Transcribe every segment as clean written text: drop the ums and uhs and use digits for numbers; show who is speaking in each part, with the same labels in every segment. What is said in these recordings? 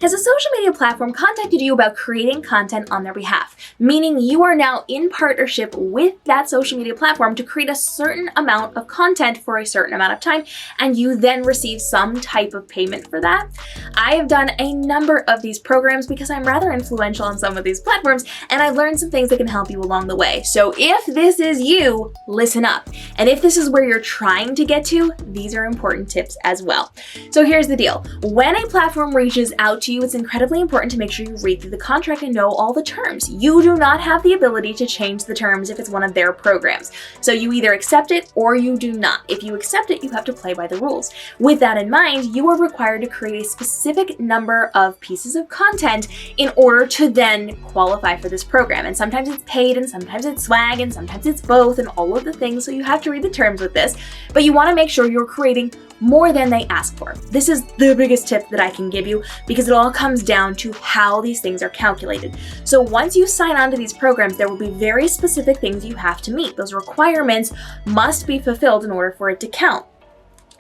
Speaker 1: Has a social media platform contacted you about creating content on their behalf? Meaning you are now in partnership with that social media platform to create a certain amount of content for a certain amount of time, and you then receive some type of payment for that. I have done a number of these programs because I'm rather influential on some of these platforms, and I've learned some things that can help you along the way. So if this is you, listen up. And if this is where you're trying to get to, these are important tips as well. So here's the deal. When a platform reaches out to you, it's incredibly important to make sure you read through the contract and know all the terms. You do not have the ability to change the terms if it's one of their programs. So you either accept it or you do not. If you accept it, you have to play by the rules. With that in mind, you are required to create a specific number of pieces of content in order to then qualify for this program. And sometimes it's paid and sometimes it's swag and sometimes it's both and all of the things. So you have to read the terms with this, but you want to make sure you're creating more than they ask for. This is the biggest tip that I can give you because it all comes down to how these things are calculated. So once you sign on to these programs, there will be very specific things you have to meet. Those requirements must be fulfilled in order for it to count.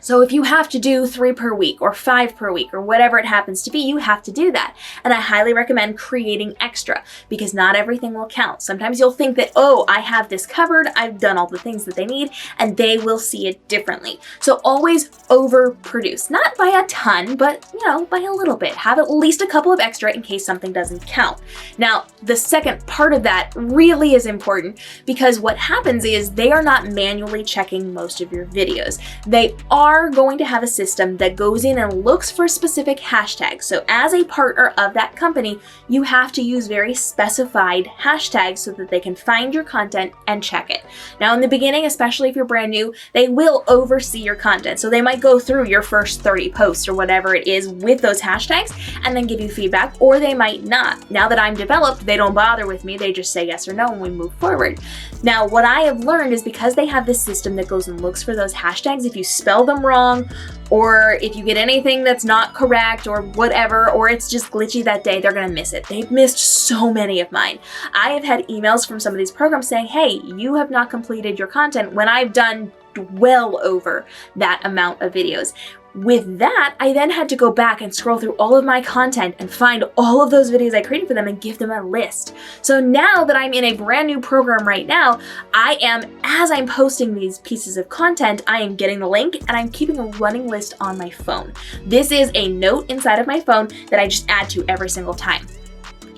Speaker 1: So if you have to do 3 per week or 5 per week or whatever it happens to be, you have to do that. And I highly recommend creating extra because not everything will count. Sometimes you'll think that, oh, I have this covered, I've done all the things that they need, and they will see it differently. So always overproduce, not by a ton, but by a little bit. Have at least a couple of extra in case something doesn't count. Now, the second part of that really is important because what happens is they are not manually checking most of your videos. They are going to have a system that goes in and looks for specific hashtags. So as a partner of that company, you have to use very specified hashtags so that they can find your content and check it. Now in the beginning, especially if you're brand new, they will oversee your content. So they might go through your first 30 posts or whatever it is with those hashtags and then give you feedback, or they might not. Now that I'm developed, they don't bother with me. They just say yes or no and we move forward. Now what I have learned is because they have this system that goes and looks for those hashtags, if you spell them wrong, or if you get anything that's not correct or whatever, or it's just glitchy that day, they're gonna miss it. They've missed so many of mine. I have had emails from some of these programs saying, hey, you have not completed your content when I've done well over that amount of videos. With that, I then had to go back and scroll through all of my content and find all of those videos I created for them and give them a list. So now that I'm in a brand new program right now, as I'm posting these pieces of content, I am getting the link and I'm keeping a running list on my phone. This is a note inside of my phone that I just add to every single time.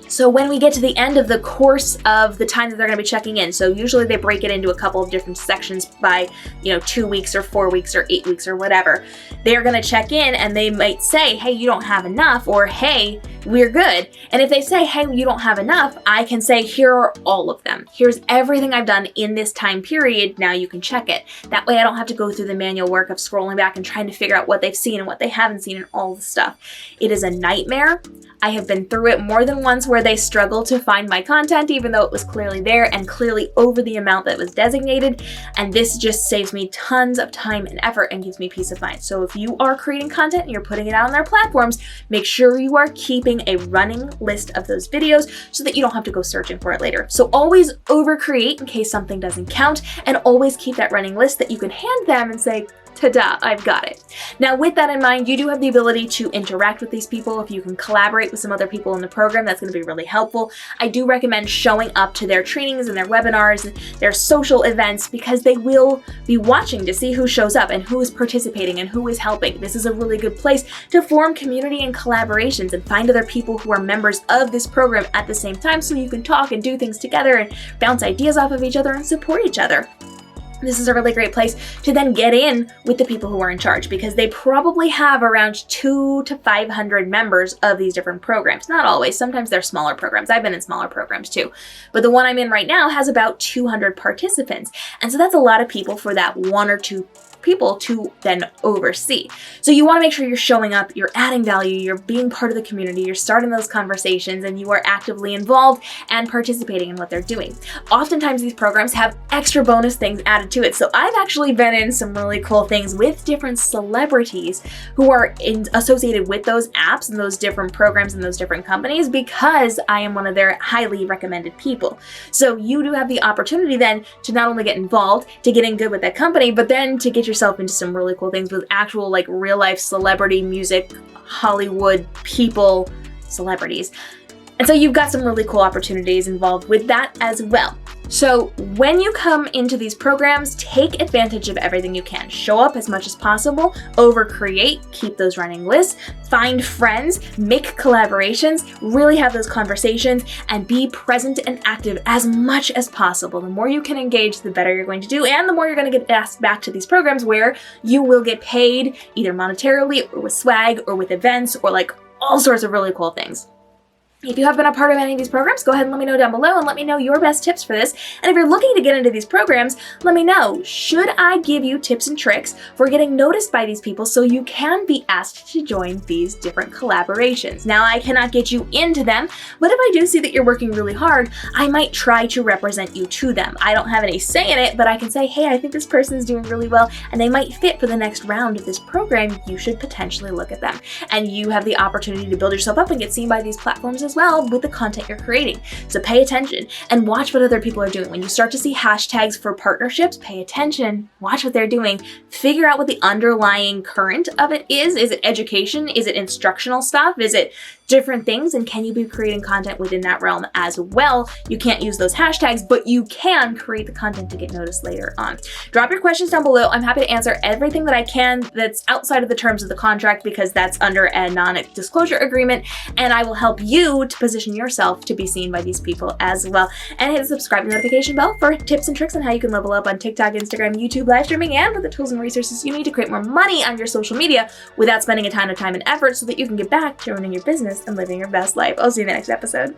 Speaker 1: So when we get to the end of the course of the time that they're going to be checking in, so usually they break it into a couple of different sections by, 2 weeks or 4 weeks or 8 weeks or whatever. They're going to check in and they might say, hey, you don't have enough, or hey, we're good. And if they say, hey, you don't have enough, I can say, here are all of them. Here's everything I've done in this time period. Now you can check it. That way I don't have to go through the manual work of scrolling back and trying to figure out what they've seen and what they haven't seen and all the stuff. It is a nightmare. I have been through it more than once where they struggle to find my content even though it was clearly there and clearly over the amount that was designated, and this just saves me tons of time and effort and gives me peace of mind. So if you are creating content and you're putting it out on their platforms, make sure you are keeping a running list of those videos so that you don't have to go searching for it later. So always overcreate in case something doesn't count, and always keep that running list that you can hand them and say, ta-da, I've got it. Now with that in mind, you do have the ability to interact with these people. If you can collaborate with some other people in the program, that's going to be really helpful. I do recommend showing up to their trainings and their webinars and their social events because they will be watching to see who shows up and who is participating and who is helping. This is a really good place to form community and collaborations and find other people who are members of this program at the same time so you can talk and do things together and bounce ideas off of each other and support each other. This is a really great place to then get in with the people who are in charge because they probably have around 200 to 500 members of these different programs. Not always, sometimes they're smaller programs. I've been in smaller programs too. But the one I'm in right now has about 200 participants. And so that's a lot of people for that 1 or 2 people to then oversee. So you want to make sure you're showing up, you're adding value, you're being part of the community, you're starting those conversations, and you are actively involved and participating in what they're doing. Oftentimes these programs have extra bonus things added to it. So I've actually been in some really cool things with different celebrities who are associated with those apps and those different programs and those different companies because I am one of their highly recommended people. So you do have the opportunity then to not only get involved, to get in good with that company, but then to get yourself into some really cool things with actual like real life celebrity music, Hollywood people celebrities. And so you've got some really cool opportunities involved with that as well. So when you come into these programs, take advantage of everything you can. Show up as much as possible, over-create, keep those running lists, find friends, make collaborations, really have those conversations, and be present and active as much as possible. The more you can engage, the better you're going to do, and the more you're going to get asked back to these programs where you will get paid either monetarily or with swag or with events or like all sorts of really cool things. If you have been a part of any of these programs, go ahead and let me know down below and let me know your best tips for this. And if you're looking to get into these programs, let me know, should I give you tips and tricks for getting noticed by these people so you can be asked to join these different collaborations? Now, I cannot get you into them, but if I do see that you're working really hard, I might try to represent you to them. I don't have any say in it, but I can say, hey, I think this person is doing really well and they might fit for the next round of this program. You should potentially look at them. And you have the opportunity to build yourself up and get seen by these platforms as well with the content you're creating. So pay attention and watch what other people are doing. When you start to see hashtags for partnerships, pay attention, watch what they're doing, figure out what the underlying current of it is. Is it education? Is it instructional stuff? Is it different things? And can you be creating content within that realm as well? You can't use those hashtags, but you can create the content to get noticed later on. Drop your questions down below. I'm happy to answer everything that I can that's outside of the terms of the contract because that's under a non-disclosure agreement, and I will help you to position yourself to be seen by these people as well. And hit the subscribe and notification bell for tips and tricks on how you can level up on TikTok, Instagram, YouTube, live streaming, and with the tools and resources you need to create more money on your social media without spending a ton of time and effort so that you can get back to running your business and living your best life. I'll see you in the next episode.